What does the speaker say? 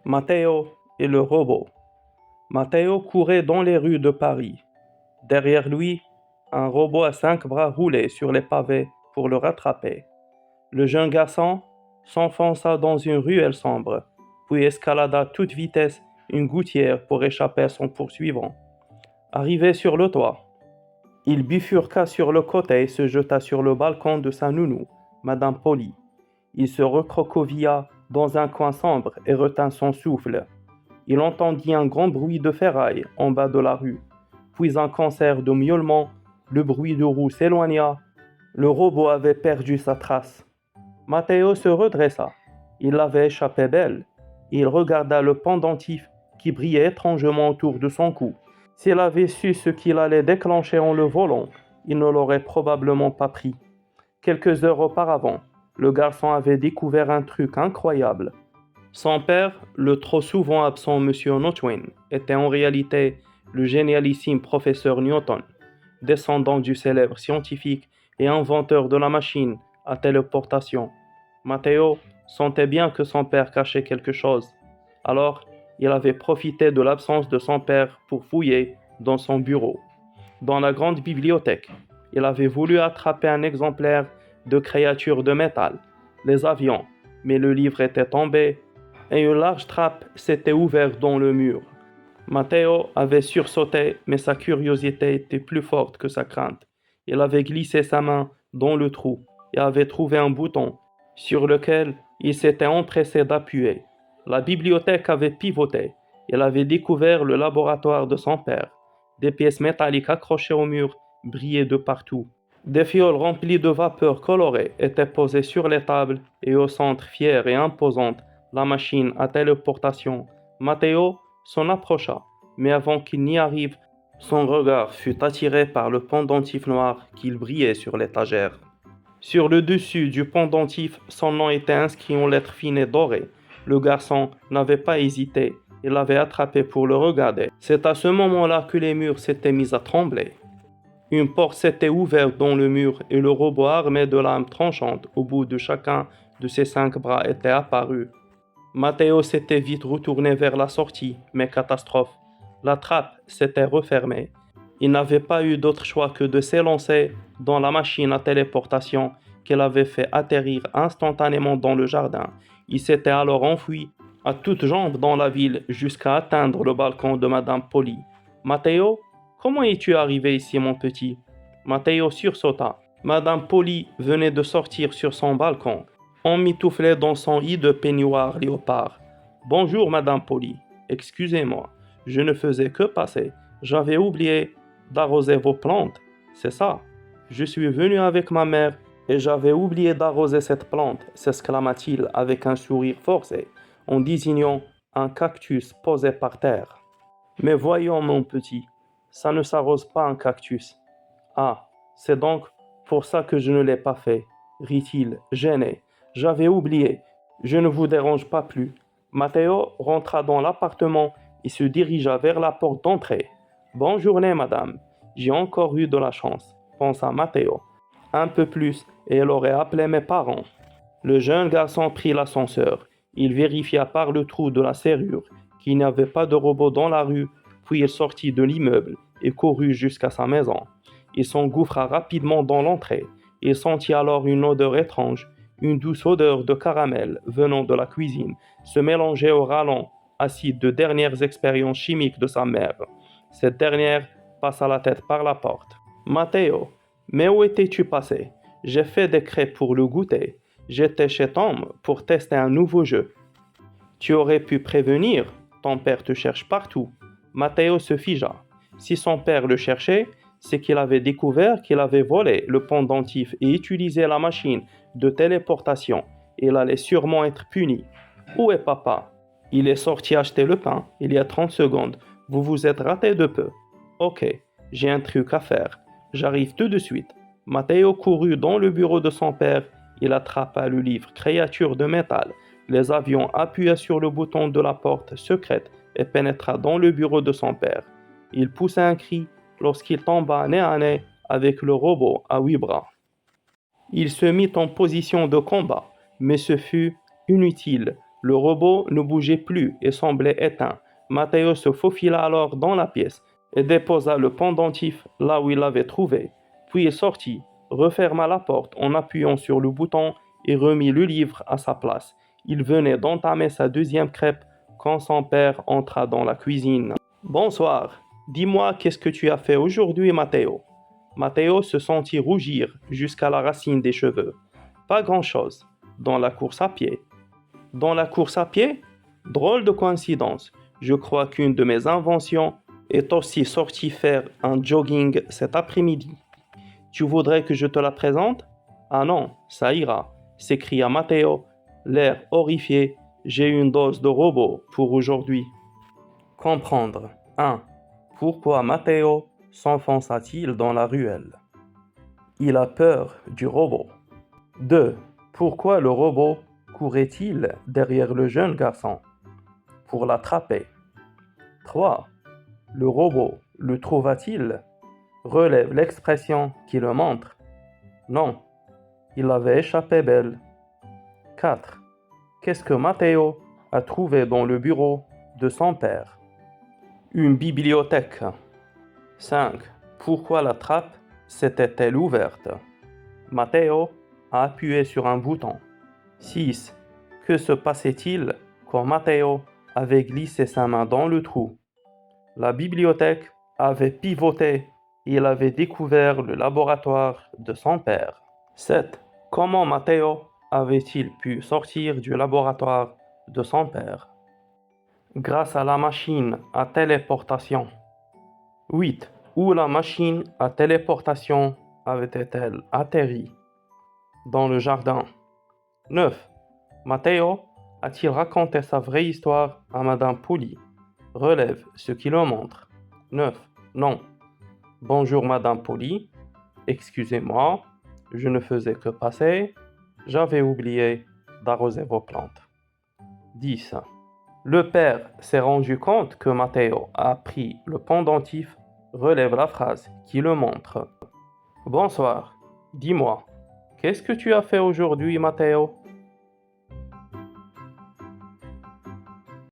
Matteo et le robot. Matteo courait dans les rues de Paris. Derrière lui, un robot à 5 bras roulait sur les pavés pour le rattraper. Le jeune garçon s'enfonça dans une ruelle sombre, puis escalada à toute vitesse une gouttière pour échapper à son poursuivant. Arrivé sur le toit, il bifurqua sur le côté et se jeta sur le balcon de sa nounou, Madame Polly. Il se recroquevilla dans un coin sombre et retint son souffle. Il entendit un grand bruit de ferraille en bas de la rue, puis un concert de miaulements, le bruit de roues s'éloigna. Le robot avait perdu sa trace. Matteo se redressa. Il avait échappé belle. Il regarda le pendentif qui brillait étrangement autour de son cou. S'il avait su ce qu'il allait déclencher en le volant, il ne l'aurait probablement pas pris. Quelques heures auparavant, le garçon avait découvert un truc incroyable. Son père, le trop souvent absent Monsieur Notwin, était en réalité le génialissime professeur Newton, descendant du célèbre scientifique et inventeur de la machine à téléportation. Matteo sentait bien que son père cachait quelque chose. Alors, il avait profité de l'absence de son père pour fouiller dans son bureau. Dans la grande bibliothèque, il avait voulu attraper un exemplaire de créatures de métal, les avions, mais le livre était tombé et une large trappe s'était ouverte dans le mur. Matteo avait sursauté, mais sa curiosité était plus forte que sa crainte. Il avait glissé sa main dans le trou et avait trouvé un bouton sur lequel il s'était empressé d'appuyer. La bibliothèque avait pivoté. Il avait découvert le laboratoire de son père. Des pièces métalliques accrochées au mur brillaient de partout. Des fioles remplies de vapeur colorée étaient posées sur les tables et au centre, fière et imposante, la machine à téléportation. Matteo s'en approcha, mais avant qu'il n'y arrive, son regard fut attiré par le pendentif noir qui brillait sur l'étagère. Sur le dessus du pendentif, son nom était inscrit en lettres fines et dorées. Le garçon n'avait pas hésité, il l'avait attrapé pour le regarder. C'est à ce moment-là que les murs s'étaient mis à trembler. Une porte s'était ouverte dans le mur et le robot armé de lames tranchantes au bout de chacun de ses 5 bras était apparu. Matteo s'était vite retourné vers la sortie, mais catastrophe. La trappe s'était refermée. Il n'avait pas eu d'autre choix que de s'élancer dans la machine à téléportation qu'il avait fait atterrir instantanément dans le jardin. Il s'était alors enfui à toutes jambes dans la ville jusqu'à atteindre le balcon de Madame Polly. Matteo, comment es-tu arrivé ici, mon petit? Matteo sursauta. Madame Polly venait de sortir sur son balcon, emmitouflée dans son hideux peignoir léopard. Bonjour, Madame Polly. Excusez-moi, je ne faisais que passer. J'avais oublié d'arroser vos plantes. C'est ça. Je suis venu avec ma mère et j'avais oublié d'arroser cette plante, s'exclama-t-il avec un sourire forcé, en désignant un cactus posé par terre. Mais voyons, mon petit, ça ne s'arrose pas un cactus. Ah, c'est donc pour ça que je ne l'ai pas fait, rit-il, gêné. J'avais oublié. Je ne vous dérange pas plus. Matteo rentra dans l'appartement et se dirigea vers la porte d'entrée. Bonne journée, madame. J'ai encore eu de la chance, pensa Matteo. Un peu plus et elle aurait appelé mes parents. Le jeune garçon prit l'ascenseur. Il vérifia par le trou de la serrure qu'il n'y avait pas de robot dans la rue, puis il sortit de l'immeuble et courut jusqu'à sa maison. Il s'engouffra rapidement dans l'entrée. Il sentit alors une odeur étrange, une douce odeur de caramel venant de la cuisine, se mélanger au rallonge acide de dernières expériences chimiques de sa mère. Cette dernière passa la tête par la porte. Matteo, mais où étais-tu passé? J'ai fait des crêpes pour le goûter. J'étais chez Tom pour tester un nouveau jeu. Tu aurais pu prévenir, ton père te cherche partout. Matteo se figea. Si son père le cherchait, c'est qu'il avait découvert qu'il avait volé le pendentif et utilisé la machine de téléportation. Il allait sûrement être puni. Où est papa? Il est sorti acheter le pain il y a 30 secondes. Vous vous êtes raté de peu. Ok, j'ai un truc à faire. J'arrive tout de suite. Matteo courut dans le bureau de son père. Il attrapa le livre Créatures de métal. Les avions appuya sur le bouton de la porte secrète et pénétra dans le bureau de son père. Il poussa un cri lorsqu'il tomba nez à nez avec le robot à 8 bras. Il se mit en position de combat, mais ce fut inutile. Le robot ne bougeait plus et semblait éteint. Matteo se faufila alors dans la pièce et déposa le pendentif là où il l'avait trouvé. Puis il sortit, referma la porte en appuyant sur le bouton et remit le livre à sa place. Il venait d'entamer sa deuxième crêpe quand son père entra dans la cuisine. Bonsoir, dis-moi qu'est-ce que tu as fait aujourd'hui, Matteo? Matteo se sentit rougir jusqu'à la racine des cheveux. Pas grand-chose, dans la course à pied. Dans la course à pied? Drôle de coïncidence. Je crois qu'une de mes inventions est aussi sortie faire un jogging cet après-midi. Tu voudrais que je te la présente? Ah non, ça ira, s'écria Matteo, l'air horrifié. J'ai une dose de robot pour aujourd'hui. Comprendre. 1. Pourquoi Matteo s'enfonça-t-il dans la ruelle? Il a peur du robot. 2. Pourquoi le robot courait-il derrière le jeune garçon? Pour l'attraper. 3. Le robot le trouva-t-il? Relève l'expression qui le montre. Non, il avait échappé belle. 4. Qu'est-ce que Matteo a trouvé dans le bureau de son père? Une bibliothèque. 5. Pourquoi la trappe s'était-elle ouverte? Matteo a appuyé sur un bouton. 6. Que se passait-il quand Matteo avait glissé sa main dans le trou? La bibliothèque avait pivoté et il avait découvert le laboratoire de son père. 7. Comment Matteo avait-il pu sortir du laboratoire de son père? Grâce à la machine à téléportation. 8. Où la machine à téléportation avait-elle atterri? Dans le jardin. 9. Matteo a-t-il raconté sa vraie histoire à Madame Poli? Relève ce qui le montre. 9. Non. Bonjour Madame Poli. Excusez-moi, je ne faisais que passer. J'avais oublié d'arroser vos plantes. 10. Le père s'est rendu compte que Matteo a pris le pendentif. Relève la phrase qui le montre. Bonsoir. Dis-moi, qu'est-ce que tu as fait aujourd'hui, Matteo?